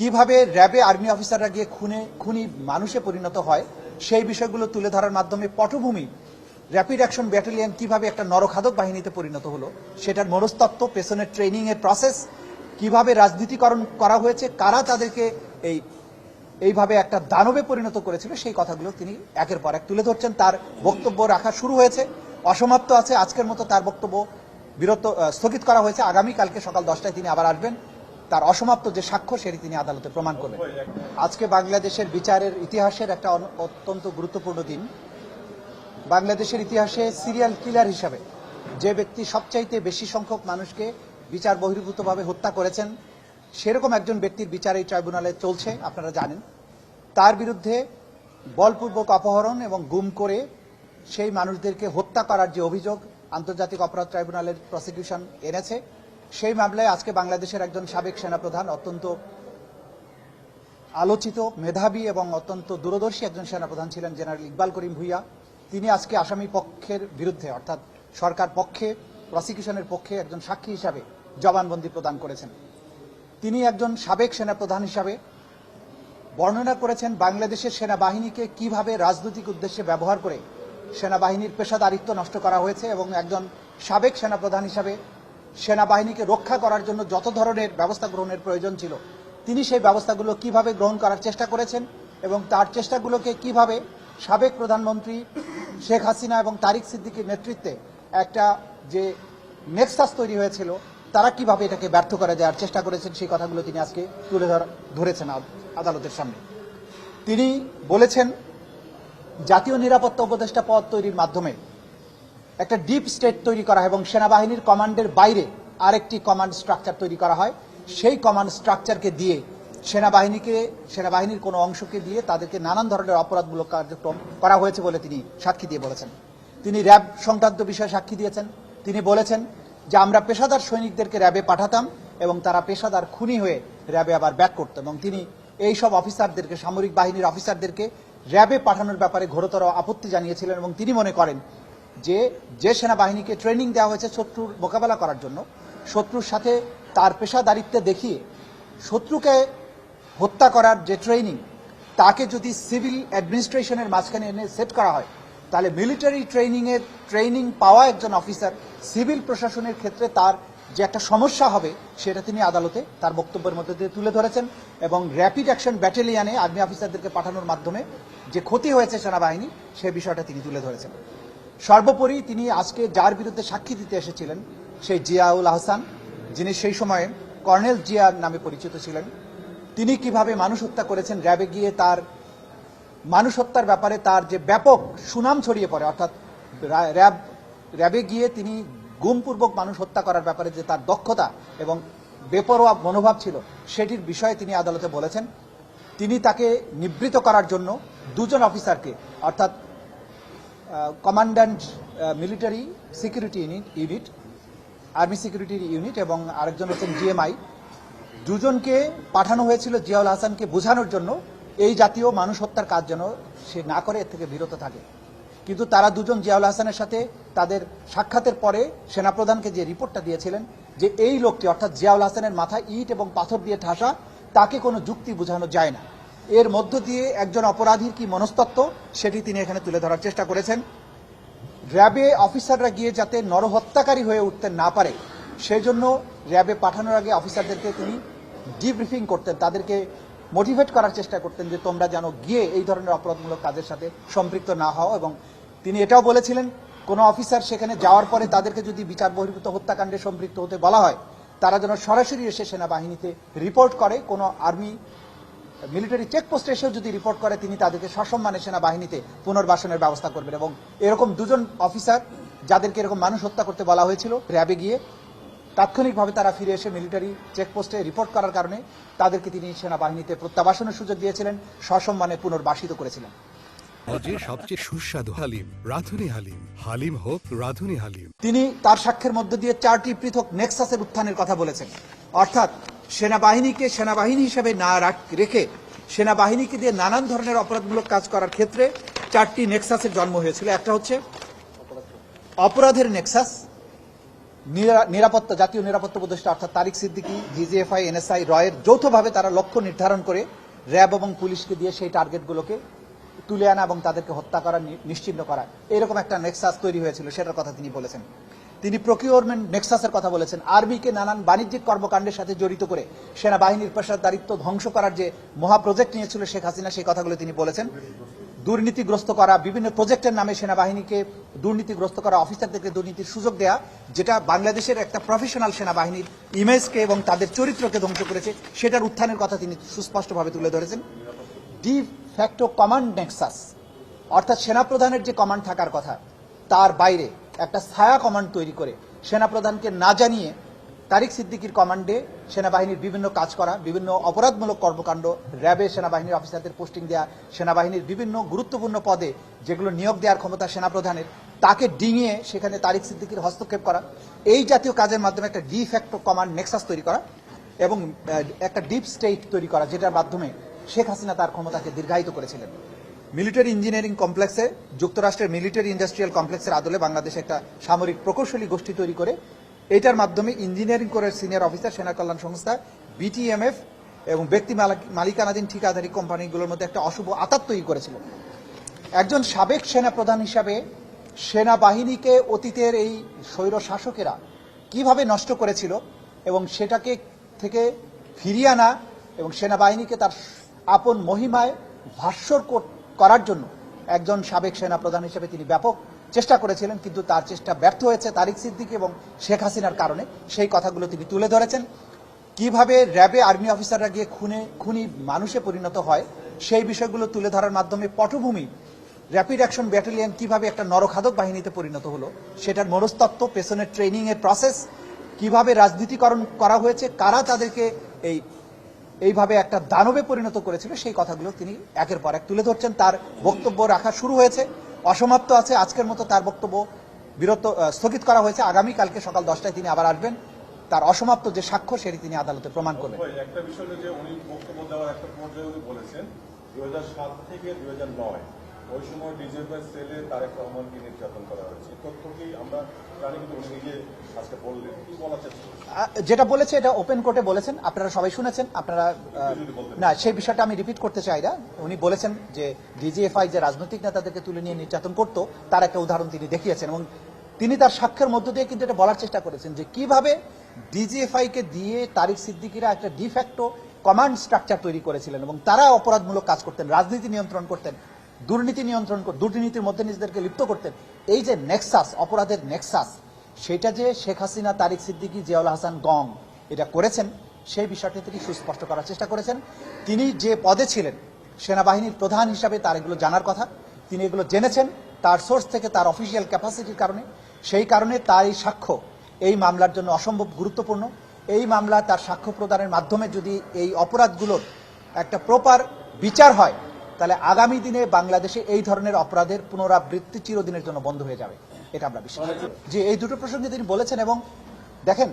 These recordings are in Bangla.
কিভাবে র্যাবে আর্মি অফিসাররা গিয়ে খুনি মানুষে পরিণত হয় সেই বিষয়গুলো তুলে ধরার মাধ্যমে পটভূমি র্যাপিড অ্যাকশন ব্যাটালিয়ন কিভাবে একটা নরখাদক বাহিনীতে পরিণত হলো সেটার মনস্তত্ত্ব, পেছনের ট্রেনিং এর প্রসেস, কিভাবে রাজনীতিকরণ করা হয়েছে, কারা তাদেরকে এইভাবে একটা দানবে পরিণত করেছিল সেই কথাগুলো তিনি একের পর এক তুলে ধরছেন। তার বক্তব্য রাখা শুরু হয়েছে, অসমাপ্ত আছে। আজকের মতো তার বক্তব্য স্থগিত করা হয়েছে। আগামীকালকে সকাল 10টায় তিনি আবার আসবেন, তার অসমাপ্ত যে সাক্ষ্য সেটি তিনি আদালতে প্রমাণ করবেন। আজকে বাংলাদেশের বিচারের ইতিহাসের একটা অত্যন্ত গুরুত্বপূর্ণ দিন। বাংলাদেশের ইতিহাসে সিরিয়াল কিলার হিসাবে যে ব্যক্তি সবচাইতে বেশি সংখ্যক মানুষকে বিচার বহির্ভূতভাবে হত্যা করেছেন সেরকম একজন ব্যক্তির বিচার এই ট্রাইব্যুনালে চলছে, আপনারা জানেন। তার বিরুদ্ধে বলপূর্বক অপহরণ এবং গুম করে সেই মানুষদেরকে হত্যা করার যে অভিযোগ আন্তর্জাতিক অপরাধ ট্রাইব্যুনালের প্রসিকিউশন এনেছে, সেই মামলায় আজকে বাংলাদেশের একজন সাবেক সেনাপ্রধান, অত্যন্ত আলোচিত, মেধাবী এবং অত্যন্ত দূরদর্শী একজন সেনাপ্রধান ছিলেন জেনারেল ইকবাল করিম ভূঁইয়া, তিনি আজকে আসামি পক্ষের বিরুদ্ধে অর্থাৎ সরকার পক্ষে, প্রসিকিউশনের পক্ষে একজন সাক্ষী হিসাবে জবানবন্দি প্রদান করেছেন। তিনি একজন সাবেক সেনাপ্রধান হিসাবে বর্ণনা করেছেন বাংলাদেশের সেনাবাহিনীকে কিভাবে রাজনৈতিক উদ্দেশ্যে ব্যবহার করে সেনাবাহিনীর পেশাদারিত্ব নষ্ট করা হয়েছে এবং একজন সাবেক সেনাপ্রধান হিসাবে সেনাবাহিনীকে রক্ষা করার জন্য যত ধরনের ব্যবস্থা গ্রহণের প্রয়োজন ছিল তিনি সেই ব্যবস্থাগুলো কিভাবে গ্রহণ করার চেষ্টা করেছেন এবং তার চেষ্টাগুলোকে কিভাবে সাবেক প্রধানমন্ত্রী শেখ হাসিনা এবং তারিক সিদ্দিকীর নেতৃত্বে একটা যে নেক্সাস তৈরি হয়েছিল তারা কিভাবে এটাকে ব্যর্থ করা যাওয়ার চেষ্টা করেছেন সেই কথাগুলো তিনি আজকে তুলে ধরেছেন আদালতের সামনে। তিনি বলেছেন জাতীয় নিরাপত্তা উপদেষ্টা পদ তৈরির মাধ্যমে একটা ডিপ স্টেট তৈরি করা হয় এবং সেনাবাহিনীর কমান্ডের বাইরে আরেকটি কমান্ড স্ট্রাকচার তৈরি করা হয়। সেই কমান্ড স্ট্রাকচারকে দিয়ে সেনাবাহিনীর কোনো অংশকে দিয়ে তাদেরকে নানান ধরনের অপরাধমূলক কার্যক্রম করা হয়েছে বলে তিনি সাক্ষী দিয়ে বলেছেন। তিনি র্যাব সংক্রান্ত বিষয়ে সাক্ষী দিয়েছেন। তিনি বলেছেন যে আমরা পেশাদার সৈনিকদেরকে র্যাবে পাঠাতাম এবং তারা পেশাদার খুনি হয়ে র্যাবে আবার ব্যাক করত এবং তিনি এই সব অফিসারদেরকে, সামরিক বাহিনীর অফিসারদেরকে র্যাবে পাঠানোর ব্যাপারে ঘোরতর আপত্তি জানিয়েছিলেন এবং তিনি মনে করেন যে সেনাবাহিনীকে ট্রেনিং দেওয়া হয়েছে শত্রুর মোকাবেলা করার জন্য, শত্রুর সাথে তার পেশাদারিত্ব দেখিয়ে শত্রুকে হত্যা করার যে ট্রেনিং তাকে যদি সিভিল অ্যাডমিনিস্ট্রেশনের মাঝখানে এনে সেট করা হয় তাহলে মিলিটারি ট্রেনিং পাওয়া একজন অফিসার সিভিল প্রশাসনের ক্ষেত্রে তার যে একটা সমস্যা হবে সেটা তিনি আদালতে তার বক্তব্যের মধ্যে দিয়ে তুলে ধরেছেন এবং র্যাপিড অ্যাকশন ব্যাটালিয়নে আর্মি অফিসারদেরকে পাঠানোর মাধ্যমে যে ক্ষতি হয়েছে সেনাবাহিনী সে বিষয়টা তিনি তুলে ধরেছেন। সর্বোপরি তিনি আজকে যার বিরুদ্ধে সাক্ষী দিতে এসেছিলেন সেই জিয়াউল আহসান, যিনি সেই সময়ে কর্নেল জিয়া নামে পরিচিত ছিলেন, তিনি কিভাবে মানুষ হত্যা করেছেন, র্যাবে গিয়ে তার মানুষ হত্যার ব্যাপারে তার যে ব্যাপক সুনাম ছড়িয়ে পড়ে, অর্থাৎ র্যাবে গিয়ে তিনি গুমপূর্বক মানুষ হত্যা করার ব্যাপারে যে তার দক্ষতা এবং বেপরোয়া মনোভাব ছিল সেটির বিষয়ে তিনি আদালতে বলেছেন। তিনি তাকে নিবৃত করার জন্য দুজন অফিসারকে অর্থাৎ commandant military security unit, army security unit এবং আরেকজন হচ্ছেন ডিএমআই, দুজনকে পাঠানো হয়েছিল জিয়াউল হাসানকে বোঝানোর জন্য এই জাতীয় মানুষ হত্যার কাজ যেন সে না করে, এর থেকে বিরত থাকে। কিন্তু তারা দুজন জিয়াউল হাসানের সাথে তাদের সাক্ষাতের পরে সেনাপ্রধানকে যে রিপোর্টটা দিয়েছিলেন যে এই লোকটি অর্থাৎ জিয়াউল হাসানের মাথায় ইট এবং পাথর দিয়ে ঠাসা, তাকে কোনো যুক্তি বোঝানো যায় না, এর মধ্য দিয়ে একজন অপরাধীর কি মনস্তত্ত্ব সেটি তিনি এখানে তুলে ধরার চেষ্টা করেছেন। র্যাবে অফিসাররা গিয়ে যাতে নরহত্যাকারী হয়ে উঠতে না পারে সেই জন্য র্যাবে পাঠানোর আগে অফিসারদেরকে তিনি ডিব্রিফিং করতেন, তাদেরকে মোটিভেট করার চেষ্টা করতেন যে তোমরা যেন গিয়ে এই ধরনের অপরাধমূলক কাজের সাথে সম্পৃক্ত না হও। এবং তিনি এটাও বলেছিলেন কোনো অফিসার সেখানে যাওয়ার পরে তাদেরকে যদি বিচার বহির্ভূত হত্যাকাণ্ডে সম্পৃক্ত হতে বলা হয় তারা যেন সরাসরি এসে সেনাবাহিনীতে রিপোর্ট করে, কোনো আর্মি মিলিটারি চেকপোস্টে এসেও যদি রিপোর্ট করে তিনি তাদেরকে সসম্মানে সেনাবাহিনীতে পুনর্বাসনের ব্যবস্থা করবেন। এবং এরকম দুজন অফিসার যাদেরকে এরকম মানুষ হত্যা করতে বলা হয়েছিল র্যাবে গিয়ে তাৎক্ষণিকভাবে তারা ফিরে এসে মিলিটারি চেকপোস্টে রিপোর্ট করার কারণে তাদেরকে তিনি সেনাবাহিনীতে প্রত্যাবাসনের সুযোগ দিয়েছিলেন, সসম্মানে পুনর্বাসিত করেছিলেন। সবচেয়ে সুস্বাদু হালিম, রাঁধুনি হালিম, হালিম হোক রাঁধুনি হালিম। তিনি তার সাক্ষ্যের মধ্য দিয়ে 4টি পৃথক নেক্সাসের উত্থানের কথা বলেছেন, অর্থাৎ সেনাবাহিনীকে সেনাবাহিনী হিসেবে না রেখে সেনাবাহিনীকে দিয়ে নানান ধরনের অপরাধমূলক কাজ করার ক্ষেত্রে 4টি নেক্সাসের জন্ম হয়েছিল। একটা হচ্ছে অপরাধের নেক্সাস, নিরাপত্তা জাতীয় নিরাপত্তা উপদেষ্টা অর্থাৎ তারিক সিদ্দিকী, ডিজিএফআই, এনএসআই, রয়ের যৌথভাবে তারা লক্ষ্য নির্ধারণ করে র্যাব এবং পুলিশকে দিয়ে সেই টার্গেটগুলোকে তুলে আনা এবং তাদেরকে হত্যা করা, নিশ্চিহ্ন করা, এরকম একটা নেক্সাস তৈরি হয়েছিল, সেটার কথা তিনি বলেছেন। তিনি প্রকিউরমেন্ট নেক্সাসের কথা বলেছেন। আর্মিকে নানান বাণিজ্যিক কর্মকাণ্ডের সাথে জড়িত করে সেনাবাহিনীর পেশাদারিত্ব ধ্বংস করার যে মহা প্রজেক্ট নিয়েছিল শেখ হাসিনা, সেই কথাগুলো তিনি বলেছেন। দুর্নীতিগ্রস্ত করা, বিভিন্ন প্রজেক্টের নামে সেনাবাহিনীকে দুর্নীতিগ্রস্ত করা, অফিসারদেরকে দুর্নীতির সুযোগ দেয়া, যেটা বাংলাদেশের একটা প্রফেশনাল সেনাবাহিনীর ইমেজকে এবং তাদের চরিত্রকে ধ্বংস করেছে, সেটার উত্থানের কথা তিনি সুস্পষ্টভাবে তুলে ধরেছেন। ডি ফ্যাক্টো কমান্ড নেক্সাস, অর্থাৎ সেনাপ্রধানের যে কমান্ড থাকার কথা তার বাইরে একটা ছায়া কমান্ড তৈরি করে সেনাপ্রধানকে না জানিয়ে তারিক সিদ্দিকীর কমান্ডে সেনাবাহিনীর বিভিন্ন কাজ করা, বিভিন্ন অপরাধমূলক কর্মকাণ্ড, র্যাবে সেনাবাহিনীর অফিসারদের পোস্টিং দেওয়া, সেনাবাহিনীর বিভিন্ন গুরুত্বপূর্ণ পদে যেগুলো নিয়োগ দেওয়ার ক্ষমতা সেনাপ্রধানের, তাকে ডিঙিয়ে সেখানে তারিক সিদ্দিকীর হস্তক্ষেপ করা, এই জাতীয় কাজের মাধ্যমে একটা ডি ফ্যাক্টো কমান্ড নেক্সাস তৈরি করা এবং একটা ডিপ স্টেট তৈরি করা, যেটার মাধ্যমে শেখ হাসিনা তার ক্ষমতাকে দীর্ঘায়িত করেছিলেন। মিলিটারি ইঞ্জিনিয়ারিং কমপ্লেক্সে, যুক্তরাষ্ট্রের মিলিটারি ইন্ডাস্ট্রিয়াল কমপ্লেক্সের আদলে বাংলাদেশে একটা সামরিক প্রকৌশলী গোষ্ঠী তৈরি করে এটার মাধ্যমে ইঞ্জিনিয়ারিং কোরের সিনিয়র অফিসার, সেনা কল্যাণ সংস্থা, বিটিএমএফ এবং ব্যক্তি মালিকানাধীন ঠিকাদারি কোম্পানিগুলোর মধ্যে একটা অশুভ আঁতাত তৈরি করেছিল। একজন সাবেক সেনা প্রধান হিসাবে সেনাবাহিনীকে অতীতের এই স্বৈর শাসকেরা কিভাবে নষ্ট করেছিল এবং সেটাকে থেকে ফিরিয়ে আনা এবং সেনাবাহিনীকে তার আপন মহিমায় ভাস্বর করার জন্য একজন সাবেক সেনা প্রধান হিসেবে তিনি ব্যাপক চেষ্টা করেছিলেন, কিন্তু তার চেষ্টা ব্যর্থ হয়েছে তারিক সিদ্দিকী এবং শেখ হাসিনার কারণে। সেই কথাগুলো তিনি তুলে ধরেছেন। কিভাবে র্যাবে আর্মি অফিসাররা গিয়ে খুনি মানুষে পরিণত হয় সেই বিষয়গুলো তুলে ধরার মাধ্যমে পটভূমি র্যাপিড অ্যাকশন ব্যাটালিয়ন কিভাবে একটা নরখাদক বাহিনীতে পরিণত হলো, সেটার মনস্তত্ত্ব, পেছনের ট্রেনিং এর প্রসেস, কিভাবে রাজনীতিকরণ করা হয়েছে, কারা তাদেরকে এইভাবে একটা দানবে পরিণত করেছিল, সেই কথাগুলো তিনি একের পর এক তুলে ধরছেন। তার বক্তব্য রাখা শুরু হয়েছে, অসমাপ্ত আছে। আজকের মতো তার বক্তব্য স্থগিত করা হয়েছে। আগামীকালকে সকাল 10টায় তিনি আবার আসবেন, তার অসমাপ্ত যে সাক্ষ্য সেটি তিনি আদালতে প্রমাণ করবেন। একটা বিষয় যে উনি বক্তব্য দেওয়ার একটা পর্যায়ে উনি বলেছেন 2007 থেকে 2009 ওই সময় ডিজিএফআই সেলে তারেক রহমানকে নির্যাতন করা হয়েছে। তথ্য কি আমরা জানি, কিন্তু উনি নিজে আজকে বললেন, কি বলার চেষ্টা করছেন? যেটা বলেছে এটা ওপেন কোর্টে বলেছেন, আপনারা সবাই শুনেছেন। আপনারা না, সেই বিষয়টা আমি রিপিট করতে চাই না। উনি বলেছেন যে ডিজিএফআই যে রাজনৈতিক নেতাদেরকে তুলে নিয়ে নির্যাতন করত তার একটা উদাহরণ তিনি দেখিয়েছেন এবং তিনি তার সাক্ষ্যের মধ্য দিয়ে কিন্তু এটা বলার চেষ্টা করেছেন যে কিভাবে ডিজিএফআই কে দিয়ে তারিক সিদ্দিকীরা একটা ডিফ্যাক্টো কমান্ড স্ট্রাকচার তৈরি করেছিলেন এবং তারা অপরাধমূলক কাজ করতেন, রাজনীতি নিয়ন্ত্রণ করতেন, দুর্নীতির মধ্যে নিজেদেরকে লিপ্ত করতেন। এই যে নেক্সাস, অপরাধের নেক্সাস, সেটা যে শেখ হাসিনা, তারিক সিদ্দিকী, জিয়াউল হাসান গং এটা করেছেন, সেই বিষয়টি তিনি সুস্পষ্ট করার চেষ্টা করেছেন। তিনি যে পদে ছিলেন সেনাবাহিনীর প্রধান হিসাবে তার এগুলো জানার কথা, তিনি এগুলো জেনেছেন তার সোর্স থেকে, তার অফিসিয়াল ক্যাপাসিটির কারণে। সেই কারণে তার এই সাক্ষ্য এই মামলার জন্য অসম্ভব গুরুত্বপূর্ণ। এই মামলা তার সাক্ষ্য প্রদানের মাধ্যমে যদি এই অপরাধগুলোর একটা প্রপার বিচার হয়, তাহলে আগামী দিনে বাংলাদেশে এই ধরনের অপরাধের পুনরাবৃত্তি চিরদিনের জন্য বন্ধ হয়ে যাবে, এটা আমরা বিশ্বাস করি। যে এই দুটো প্রসঙ্গে তিনি বলেছেন এবং দেখেন,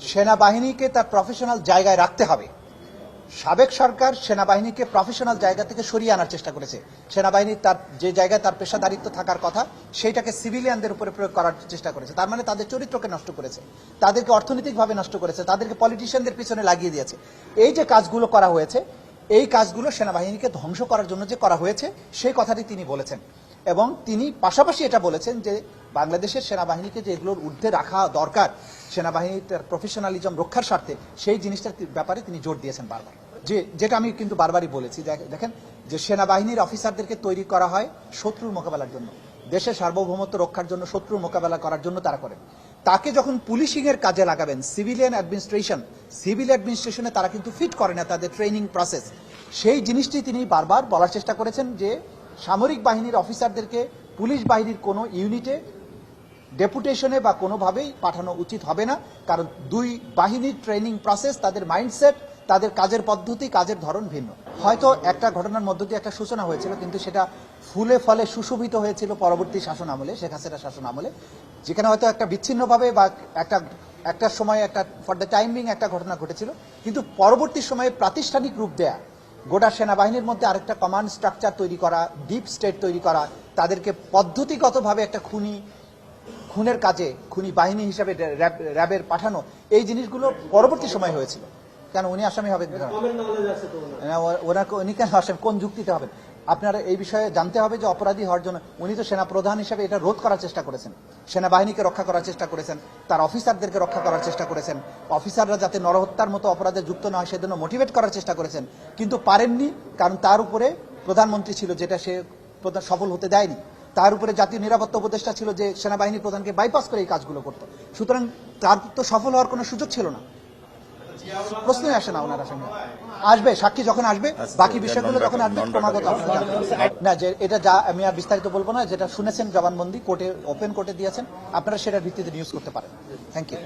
সেনাবাহিনীকে তার প্রফেশনাল জায়গায় রাখতে হবে। সাবেক সরকার সেনাবাহিনীকে প্রফেশনাল জায়গা থেকে সরিয়ে আনার চেষ্টা করেছে। সেনাবাহিনীর তার যে জায়গায় তার পেশাদারিত্ব থাকার কথা সেইটাকে সিভিলিয়ানদের উপরে প্রয়োগ করার চেষ্টা করেছে। তার মানে তাদের চরিত্রকে নষ্ট করেছে, তাদেরকে অর্থনৈতিকভাবে নষ্ট করেছে, তাদেরকে পলিটিশিয়ানদের পিছনে লাগিয়ে দিয়েছে। এই যে কাজগুলো করা হয়েছে, এই কাজগুলো সেনাবাহিনীকে ধ্বংস করার জন্য যে করা হয়েছে সেই কথাটি তিনি বলেছেন এবং তিনি পাশাপাশি এটা বলেছেন যে বাংলাদেশের সেনাবাহিনীকে যে এগুলোর ঊর্ধ্বে রাখা দরকার, সেনাবাহিনীর প্রফেশনালিজম রক্ষার স্বার্থে, সেই জিনিসটার ব্যাপারে তিনি জোর দিয়েছেন বারবার। যেটা আমি কিন্তু বারবারই বলেছি, দেখেন যে সেনাবাহিনীর অফিসারদেরকে তৈরি করা হয় শত্রুর মোকাবেলার জন্য, দেশের সার্বভৌমত্ব রক্ষার জন্য, শত্রুর মোকাবেলা করার জন্য তারা করেন। তাকে যখন পুলিশিং এর কাজে লাগাবেন, সিভিল অ্যাডমিনিস্ট্রেশনে তারা কিন্তু ফিট করে না তাদের ট্রেনিং প্রসেস। সেই জিনিসটি তিনি বারবার বলার চেষ্টা করেছেন যে সামরিক বাহিনীর অফিসারদেরকে পুলিশ বাহিনীর কোনো ইউনিটে ডেপুটেশনে বা কোনোভাবেই পাঠানো উচিত হবে না, কারণ দুই বাহিনীর ট্রেনিং প্রসেস, তাদের মাইন্ডসেট, তাদের কাজের পদ্ধতি, কাজের ধরন ভিন্ন। হয়তো একটা ঘটনার মধ্য দিয়ে একটা সূচনা হয়েছিল, কিন্তু সেটা ফুলে ফলে সুশোভিত হয়েছিল পরবর্তী শাসন আমলে, শেখ হাসিনা শাসন আমলে, যেখানে হয়তো একটা বিচ্ছিন্নভাবে বা একটা সময় একটা ফর দ্য টাইমিং একটা ঘটনা ঘটেছিল, কিন্তু পরবর্তী সময়ে প্রাতিষ্ঠানিক রূপ দেয়া, গোটা সেনাবাহিনীর মধ্যে আরেকটা কমান্ড স্ট্রাকচার তৈরি করা, ডিপ স্টেট তৈরি করা, তাদেরকে পদ্ধতিগতভাবে একটা খুনের কাজে খুনি বাহিনী হিসাবে র্যাবের পাঠানো এই জিনিসগুলো পরবর্তী সময় হয়েছিল। কেন উনি আসামি হবেন কেন? উনি কেন আসামি, কোন যুক্তিতে হবেন? আপনারা এই বিষয়ে জানতে হবে যে অপরাধী হওয়ার জন্য উনি তো সেনা প্রধান হিসেবে এটা রোধ করার চেষ্টা করেছেন, সেনাবাহিনীকে রক্ষা করার চেষ্টা করেছেন, তার অফিসারদেরকে রক্ষা করার চেষ্টা করেছেন, অফিসাররা যাতে নরহত্যার মতো অপরাধে যুক্ত না হয় সেজন্য মোটিভেট করার চেষ্টা করেছেন, কিন্তু পারেননি, কারণ তার উপরে প্রধানমন্ত্রী ছিল, যেটা সে সফল হতে দেয়নি। তার উপরে জাতীয় নিরাপত্তা উপদেষ্টা ছিল, যে সেনাবাহিনীর প্রধানকে বাইপাস করে এই কাজগুলো করত। সুতরাং তার তো সফল হওয়ার কোনো সুযোগ ছিল না, প্রশ্নই আসে না ওনার সঙ্গে। আসবে সাক্ষী যখন আসবে, বাকি বিষয়গুলো যখন আসবে ক্রমাগত আপনারা জানতে পারবেন। না, যে এটা যা আমি আর বিস্তারিত বলবো না, যেটা শুনেছেন জবানবন্দি কোর্টে, ওপেন কোর্টে দিয়েছেন, আপনারা সেটার ভিত্তিতে নিউজ করতে পারেন। Thank you.